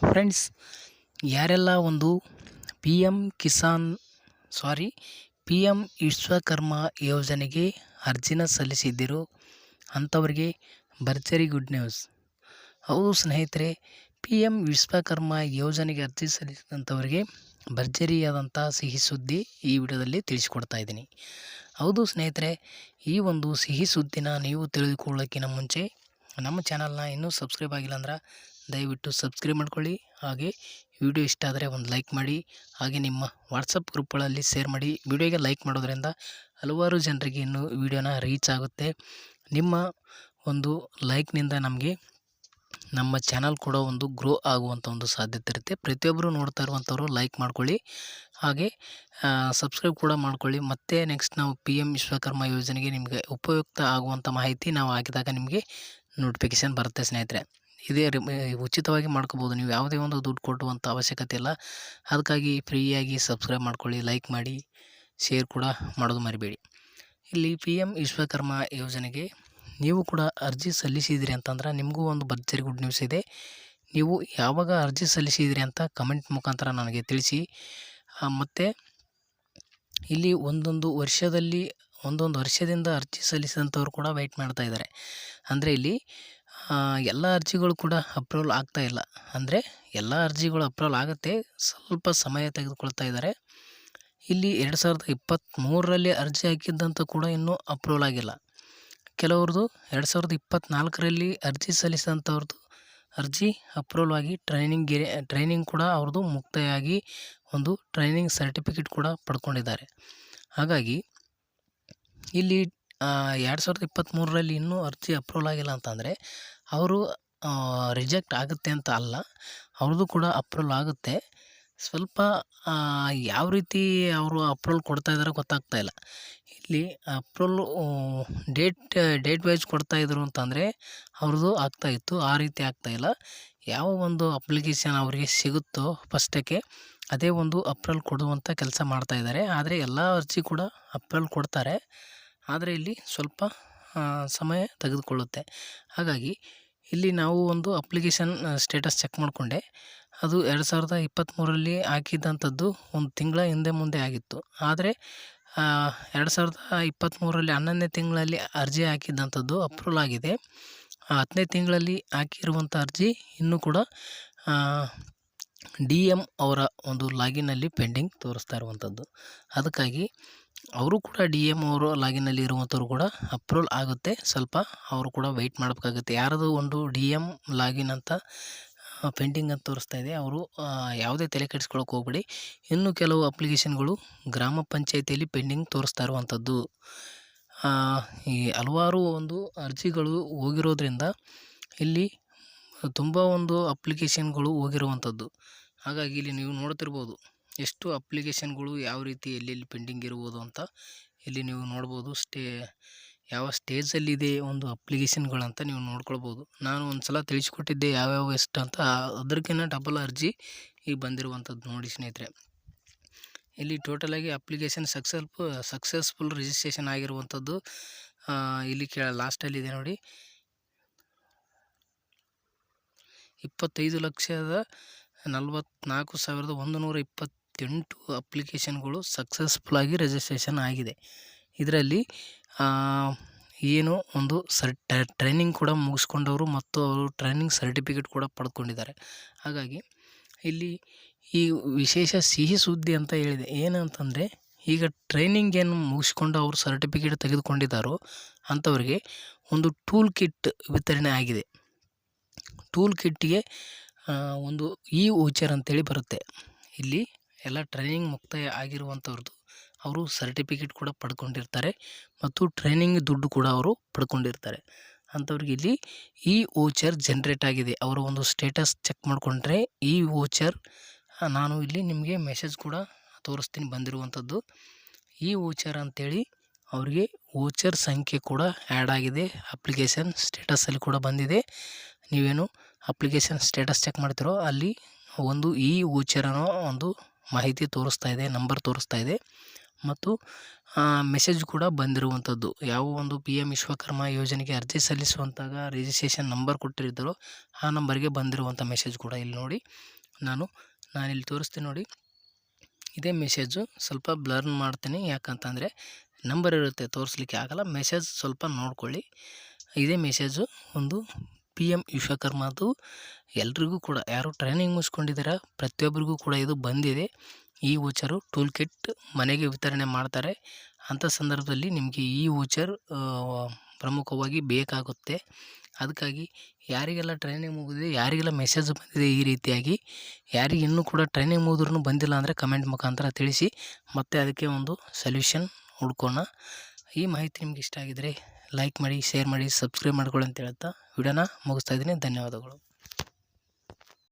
Friends, ಯಾರೆಲ್ಲ ಒಂದು P M Kisan P M Vishwakarma ಯೋಜನೆಗೆ ಅರ್ಜಿನ ಸಲ್ಲಿಸಿದ್ದಿರೋ ಅಂಥವ್ರಿಗೆ ಭರ್ಜರಿ ಗುಡ್ ನ್ಯೂಸ್. ಹೌದು ಸ್ನೇಹಿತರೆ, ಪಿ ಎಮ್ ವಿಶ್ವಕರ್ಮ ಯೋಜನೆಗೆ ಅರ್ಜಿ ಸಲ್ಲಿಸಿದಂಥವರಿಗೆ ಭರ್ಜರಿಯಾದಂಥ ಸಿಹಿ ಸುದ್ದಿ ಈ ವಿಡಿಯೋದಲ್ಲಿ ತಿಳಿಸ್ಕೊಡ್ತಾ ಇದ್ದೀನಿ. ಹೌದು ಸ್ನೇಹಿತರೆ, ಈ ಒಂದು ಸಿಹಿ ಸುದ್ದಿನ ನೀವು ತಿಳಿದುಕೊಳ್ಳೋಕ್ಕಿಂತ ಮುಂಚೆ ನಮ್ಮ ಚಾನಲ್ನ ಇನ್ನೂ ಸಬ್ಸ್ಕ್ರೈಬ್ ಆಗಿಲ್ಲ ಅಂದ್ರೆ ದಯವಿಟ್ಟು ಸಬ್ಸ್ಕ್ರೈಬ್ ಮಾಡ್ಕೊಳ್ಳಿ. ಹಾಗೆ ವಿಡಿಯೋ ಇಷ್ಟ ಆದರೆ ಒಂದು ಲೈಕ್ ಮಾಡಿ, ಹಾಗೆ ನಿಮ್ಮ ವಾಟ್ಸಪ್ ಗ್ರೂಪ್ಗಳಲ್ಲಿ ಶೇರ್ ಮಾಡಿ. ವಿಡಿಯೋಗೆ ಲೈಕ್ ಮಾಡೋದ್ರಿಂದ ಹಲವಾರು ಜನರಿಗೆ ಇನ್ನೂ ವಿಡಿಯೋನ ರೀಚ್ ಆಗುತ್ತೆ. ನಿಮ್ಮ ಒಂದು ಲೈಕ್ನಿಂದ ನಮಗೆ ನಮ್ಮ ಚಾನಲ್ ಕೂಡ ಒಂದು ಗ್ರೋ ಆಗುವಂಥ ಒಂದು ಸಾಧ್ಯತೆ ಇರುತ್ತೆ. ಪ್ರತಿಯೊಬ್ಬರು ನೋಡ್ತಾ ಇರುವಂಥವ್ರು ಲೈಕ್ ಮಾಡ್ಕೊಳ್ಳಿ, ಹಾಗೆ ಸಬ್ಸ್ಕ್ರೈಬ್ ಕೂಡ ಮಾಡ್ಕೊಳ್ಳಿ. ಮತ್ತು ನೆಕ್ಸ್ಟ್ ನಾವು ಪಿ ಎಮ್ ವಿಶ್ವಕರ್ಮ ಯೋಜನೆಗೆ ನಿಮಗೆ ಉಪಯುಕ್ತ ಆಗುವಂಥ ಮಾಹಿತಿ ನಾವು ಹಾಕಿದಾಗ ನಿಮಗೆ ನೋಟಿಫಿಕೇಷನ್ ಬರುತ್ತೆ ಸ್ನೇಹಿತರೆ. ಇದೇ ಉಚಿತವಾಗಿ ಮಾಡ್ಕೋಬೋದು, ನೀವು ಯಾವುದೇ ಒಂದು ದುಡ್ಡು ಕೊಡುವಂಥ ಅವಶ್ಯಕತೆ ಇಲ್ಲ. ಅದಕ್ಕಾಗಿ ಫ್ರೀಯಾಗಿ ಸಬ್ಸ್ಕ್ರೈಬ್ ಮಾಡ್ಕೊಳ್ಳಿ, ಲೈಕ್ ಮಾಡಿ, ಶೇರ್ ಕೂಡ ಮಾಡೋದು ಮರಿಬೇಡಿ. ಇಲ್ಲಿ ಪಿ ಎಮ್ ವಿಶ್ವಕರ್ಮ ಯೋಜನೆಗೆ ನೀವು ಕೂಡ ಅರ್ಜಿ ಸಲ್ಲಿಸಿದಿರಿ ಅಂತಂದ್ರೆ ನಿಮಗೂ ಒಂದು ಭರ್ಜರಿ ಗುಡ್ ನ್ಯೂಸ್ ಇದೆ. ನೀವು ಯಾವಾಗ ಅರ್ಜಿ ಸಲ್ಲಿಸಿದಿರಿ ಅಂತ ಕಮೆಂಟ್ ಮುಖಾಂತರ ನನಗೆ ತಿಳಿಸಿ. ಮತ್ತು ಇಲ್ಲಿ ಒಂದೊಂದು ವರ್ಷದಿಂದ ಅರ್ಜಿ ಸಲ್ಲಿಸಿದಂಥವ್ರು ಕೂಡ ವೆಯ್ಟ್ ಮಾಡ್ತಾ ಇದ್ದಾರೆ. ಅಂದರೆ ಇಲ್ಲಿ ಎಲ್ಲ ಅರ್ಜಿಗಳು ಕೂಡ ಅಪ್ರೂವಲ್ ಆಗ್ತಾ ಇಲ್ಲ. ಅಂದರೆ ಎಲ್ಲ ಅರ್ಜಿಗಳು ಅಪ್ರೂವಲ್ ಆಗುತ್ತೆ, ಸ್ವಲ್ಪ ಸಮಯ ತೆಗೆದುಕೊಳ್ತಾ ಇದ್ದಾರೆ. ಇಲ್ಲಿ 2023ರಲ್ಲಿ ಅರ್ಜಿ ಹಾಕಿದ್ದಂಥ ಕೂಡ ಇನ್ನೂ ಅಪ್ರೂವಲ್ ಆಗಿಲ್ಲ. ಕೆಲವ್ರದ್ದು 2024ರಲ್ಲಿ ಅರ್ಜಿ ಸಲ್ಲಿಸಿದಂಥವ್ರದ್ದು ಅರ್ಜಿ ಅಪ್ರೂವಲ್ ಆಗಿ ಟ್ರೈನಿಂಗ್ ಕೂಡ ಅವ್ರದ್ದು ಮುಕ್ತಾಯಾಗಿ ಒಂದು ಟ್ರೈನಿಂಗ್ ಸರ್ಟಿಫಿಕೇಟ್ ಕೂಡ ಪಡ್ಕೊಂಡಿದ್ದಾರೆ. ಹಾಗಾಗಿ ಇಲ್ಲಿ 2023ರಲ್ಲಿ ಇನ್ನೂ ಅರ್ಜಿ ಅಪ್ರೂವಲ್ ಆಗಿಲ್ಲ ಅಂತಂದರೆ ಅವರು ರಿಜೆಕ್ಟ್ ಆಗುತ್ತೆ ಅಂತ ಅಲ್ಲ, ಅವ್ರದ್ದು ಕೂಡ ಅಪ್ರೂವಲ್ ಆಗುತ್ತೆ. ಸ್ವಲ್ಪ ಯಾವ ರೀತಿ ಅವರು ಅಪ್ರೂವಲ್ ಕೊಡ್ತಾ ಇದ್ದಾರೆ ಗೊತ್ತಾಗ್ತಾ ಇಲ್ಲ. ಇಲ್ಲಿ ಅಪ್ರೂವಲ್ ಡೇಟ್ ವೈಸ್ ಕೊಡ್ತಾಯಿದ್ರು ಅಂತಂದರೆ ಅವ್ರದ್ದು ಆಗ್ತಾಯಿತ್ತು, ಆ ರೀತಿ ಆಗ್ತಾಯಿಲ್ಲ. ಯಾವ ಒಂದು ಅಪ್ಲಿಕೇಶನ್ ಅವರಿಗೆ ಸಿಗುತ್ತೋ ಫಸ್ಟಕ್ಕೆ ಅದೇ ಒಂದು ಅಪ್ರೂವಲ್ ಕೊಡುವಂಥ ಕೆಲಸ ಮಾಡ್ತಾಯಿದ್ದಾರೆ. ಆದರೆ ಎಲ್ಲ ಅರ್ಜಿ ಕೂಡ ಅಪ್ರೂವಲ್ ಕೊಡ್ತಾರೆ, ಆದರೆ ಇಲ್ಲಿ ಸ್ವಲ್ಪ ಸಮಯ ತೆಗೆದುಕೊಳ್ಳುತ್ತೆ. ಹಾಗಾಗಿ ಇಲ್ಲಿ ನಾವು ಒಂದು ಅಪ್ಲಿಕೇಶನ್ ಸ್ಟೇಟಸ್ ಚೆಕ್ ಮಾಡಿಕೊಂಡೆ. ಅದು 2023ರಲ್ಲಿ ಹಾಕಿದ್ದಂಥದ್ದು ಒಂದು ತಿಂಗಳ ಹಿಂದೆ ಮುಂದೆ ಆಗಿತ್ತು. ಆದರೆ 2023ರಲ್ಲಿ 11ನೇ ತಿಂಗಳಲ್ಲಿ ಅರ್ಜಿ ಹಾಕಿದ್ದಂಥದ್ದು ಅಪ್ರೂವಲ್ ಆಗಿದೆ. 10ನೇ ತಿಂಗಳಲ್ಲಿ ಹಾಕಿರುವಂಥ ಅರ್ಜಿ ಇನ್ನೂ ಕೂಡ ಡಿ ಎಮ್ ಅವರ ಒಂದು ಲಾಗಿನ್ನಲ್ಲಿ ಪೆಂಡಿಂಗ್ ತೋರಿಸ್ತಾ ಇರುವಂಥದ್ದು. ಅದಕ್ಕಾಗಿ ಅವರು ಕೂಡ ಡಿ ಎಮ್ ಅವರು ಲಾಗಿನ್ನಲ್ಲಿ ಇರುವಂಥವ್ರು ಕೂಡ ಅಪ್ರೂವಲ್ ಆಗುತ್ತೆ. ಸ್ವಲ್ಪ ಅವರು ಕೂಡ ವೆಯ್ಟ್ ಮಾಡಬೇಕಾಗುತ್ತೆ. ಯಾರದು ಒಂದು ಡಿ ಎಮ್ ಲಾಗಿನ್ ಅಂತ ಪೆಂಡಿಂಗ್ ಅಂತ ತೋರಿಸ್ತಾ ಇದೆ, ಅವರು ಯಾವುದೇ ತಲೆ ಕೆಡಿಸ್ಕೊಳ್ಳೋಕೆ ಹೋಗ್ಬೇಡಿ. ಇನ್ನು ಕೆಲವು ಅಪ್ಲಿಕೇಶನ್ಗಳು ಗ್ರಾಮ ಪಂಚಾಯಿತಿಯಲ್ಲಿ ಪೆಂಡಿಂಗ್ ತೋರಿಸ್ತಾ ಇರುವಂಥದ್ದು. ಈ ಹಲವಾರು ಒಂದು ಅರ್ಜಿಗಳು ಹೋಗಿರೋದ್ರಿಂದ ಇಲ್ಲಿ ತುಂಬ ಒಂದು ಅಪ್ಲಿಕೇಶನ್ಗಳು ಹೋಗಿರುವಂಥದ್ದು. ಹಾಗಾಗಿ ಇಲ್ಲಿ ನೀವು ನೋಡ್ತಿರ್ಬೋದು ಎಷ್ಟು ಅಪ್ಲಿಕೇಶನ್ಗಳು ಯಾವ ರೀತಿ ಎಲ್ಲೆಲ್ಲಿ ಪೆಂಡಿಂಗ್ ಇರ್ಬೋದು ಅಂತ ಇಲ್ಲಿ ನೀವು ನೋಡ್ಬೋದು. ಯಾವ ಸ್ಟೇಜಲ್ಲಿದೆ ಒಂದು ಅಪ್ಲಿಕೇಶನ್ಗಳಂತ ನೀವು ನೋಡ್ಕೊಳ್ಬೋದು. ನಾನು ಒಂದು ಸಲ ತಿಳಿಸ್ಕೊಟ್ಟಿದ್ದೆ ಯಾವ್ಯಾವ ಎಷ್ಟು ಅಂತ, ಅದಕ್ಕಿಂತ ಡಬಲ್ ಅರ್ಜಿ ಈಗ ಬಂದಿರುವಂಥದ್ದು ನೋಡಿ ಸ್ನೇಹಿತರೆ. ಇಲ್ಲಿ ಟೋಟಲಾಗಿ ಅಪ್ಲಿಕೇಶನ್ ಸಕ್ಸಸ್ಫುಲ್ ರಿಜಿಸ್ಟ್ರೇಷನ್ ಆಗಿರುವಂಥದ್ದು ಇಲ್ಲಿ ಲಾಸ್ಟಲ್ಲಿದೆ ನೋಡಿ, 25,44,128 ಅಪ್ಲಿಕೇಶನ್ಗಳು ಸಕ್ಸಸ್ಫುಲ್ಲಾಗಿ ರಿಜಿಸ್ಟ್ರೇಷನ್ ಆಗಿದೆ. ಇದರಲ್ಲಿ ಏನು ಒಂದು ಟ್ರೈನಿಂಗ್ ಕೂಡ ಮುಗಿಸ್ಕೊಂಡವರು ಮತ್ತು ಅವರು ಟ್ರೈನಿಂಗ್ ಸರ್ಟಿಫಿಕೇಟ್ ಕೂಡ ಪಡ್ಕೊಂಡಿದ್ದಾರೆ. ಹಾಗಾಗಿ ಇಲ್ಲಿ ಈ ವಿಶೇಷ ಸಿಹಿ ಸುದ್ದಿ ಅಂತ ಹೇಳಿದೆ. ಏನಂತಂದರೆ ಈಗ ಟ್ರೈನಿಂಗ್ ಏನು ಮುಗಿಸ್ಕೊಂಡು ಅವರು ಸರ್ಟಿಫಿಕೇಟ್ ತೆಗೆದುಕೊಂಡಿದ್ದಾರೋ ಅಂಥವ್ರಿಗೆ ಒಂದು ಟೂಲ್ ಕಿಟ್ ವಿತರಣೆ ಆಗಿದೆ. ಟೂಲ್ ಕಿಟ್ಗೆ ಒಂದು ವೋಚರ್ ಅಂತೇಳಿ ಬರುತ್ತೆ. ಇಲ್ಲಿ ಎಲ್ಲ ಟ್ರೈನಿಂಗ್ ಮುಕ್ತಾಯ ಆಗಿರುವಂಥವ್ರದ್ದು ಅವರು ಸರ್ಟಿಫಿಕೇಟ್ ಕೂಡ ಪಡ್ಕೊಂಡಿರ್ತಾರೆ ಮತ್ತು ಟ್ರೈನಿಂಗ್ ದುಡ್ಡು ಕೂಡ ಅವರು ಪಡ್ಕೊಂಡಿರ್ತಾರೆ. ಅಂಥವ್ರಿಗೆ ಇಲ್ಲಿ ವೋಚರ್ ಜನ್ರೇಟ್ ಆಗಿದೆ. ಅವರ ಒಂದು ಸ್ಟೇಟಸ್ ಚೆಕ್ ಮಾಡಿಕೊಂಡ್ರೆ ವೋಚರ್, ನಾನು ಇಲ್ಲಿ ನಿಮಗೆ ಮೆಸೇಜ್ ಕೂಡ ತೋರಿಸ್ತೀನಿ ಬಂದಿರುವಂಥದ್ದು. ವೋಚರ್ ಅಂತೇಳಿ ಅವರಿಗೆ ವೋಚರ್ ಸಂಖ್ಯೆ ಕೂಡ ಆ್ಯಡ್ ಆಗಿದೆ. ಅಪ್ಲಿಕೇಶನ್ ಸ್ಟೇಟಸಲ್ಲಿ ಕೂಡ ಬಂದಿದೆ. ನೀವೇನು ಅಪ್ಲಿಕೇಶನ್ ಸ್ಟೇಟಸ್ ಚೆಕ್ ಮಾಡ್ತಿರೋ ಅಲ್ಲಿ ಒಂದು ವೋಚರ್ ಅನ್ನೋ ಒಂದು ಮಾಹಿತಿ ತೋರಿಸ್ತಾ ಇದೆ, ನಂಬರ್ ತೋರಿಸ್ತಾ ಇದೆ. ಮತ್ತು ಮೆಸೇಜ್ ಕೂಡ ಬಂದಿರುವಂಥದ್ದು. ಯಾವ ಒಂದು PM ವಿಶ್ವಕರ್ಮ ಯೋಜನೆಗೆ ಅರ್ಜಿ ಸಲ್ಲಿಸುವಂತಾಗ ರಿಜಿಸ್ಟ್ರೇಷನ್ ನಂಬರ್ ಕೊಟ್ಟಿರ್ತಾರೋ ಆ ನಂಬರ್ಗೆ ಬಂದಿರುವಂಥ ಮೆಸೇಜ್ ಕೂಡ ಇಲ್ಲಿ ನೋಡಿ. ನಾನಿಲ್ಲಿ ತೋರಿಸ್ತೀನಿ ನೋಡಿ. ಇದೇ ಮೆಸೇಜು ಸ್ವಲ್ಪ ಬ್ಲರ್ ಮಾಡ್ತೀನಿ, ಯಾಕಂತಂದರೆ ನಂಬರ್ ಇರುತ್ತೆ ತೋರಿಸ್ಲಿಕ್ಕೆ ಆಗಲ್ಲ. ಮೆಸೇಜ್ ಸ್ವಲ್ಪ ನೋಡ್ಕೊಳ್ಳಿ. ಇದೇ ಮೆಸೇಜು ಒಂದು PM ವಿಶ್ವಕರ್ಮದು ಎಲ್ರಿಗೂ ಕೂಡ ಯಾರು ಟ್ರೈನಿಂಗ್ ಮುಗಿಸ್ಕೊಂಡಿದ್ದೀರ ಪ್ರತಿಯೊಬ್ಬರಿಗೂ ಕೂಡ ಇದು ಬಂದಿದೆ. ಈ ವೋಚರು ಟೂಲ್ ಕಿಟ್ ಮನೆಗೆ ವಿತರಣೆ ಮಾಡ್ತಾರೆ. ಅಂಥ ಸಂದರ್ಭದಲ್ಲಿ ನಿಮಗೆ ಈ ವೋಚರ್ ಪ್ರಮುಖವಾಗಿ ಬೇಕಾಗುತ್ತೆ. ಅದಕ್ಕಾಗಿ ಯಾರಿಗೆಲ್ಲ ಟ್ರೈನಿಂಗ್ ಮುಗಿದಿದೆ, ಯಾರಿಗೆಲ್ಲ ಮೆಸೇಜ್ ಬಂದಿದೆ ಈ ರೀತಿಯಾಗಿ, ಯಾರಿಗೆ ಇನ್ನೂ ಕೂಡ ಟ್ರೈನಿಂಗ್ ಮುಗಿದ್ರೂ ಬಂದಿಲ್ಲ ಅಂದರೆ ಕಮೆಂಟ್ ಮುಖಾಂತರ ತಿಳಿಸಿ, ಮತ್ತು ಅದಕ್ಕೆ ಒಂದು ಸೊಲ್ಯೂಷನ್ ಹುಡ್ಕೋಣ. ಈ ಮಾಹಿತಿ ನಿಮ್ಗೆ ಇಷ್ಟ ಆಗಿದರೆ ಲೈಕ್ ಮಾಡಿ, ಶೇರ್ ಮಾಡಿ, ಸಬ್ಸ್ಕ್ರೈಬ್ ಮಾಡ್ಕೊಳ್ಳಿ ಅಂತ ಹೇಳ್ತಾ ವಿಡಿಯೋನ ಮುಗಿಸ್ತಾ ಇದ್ದೀನಿ. ಧನ್ಯವಾದಗಳು.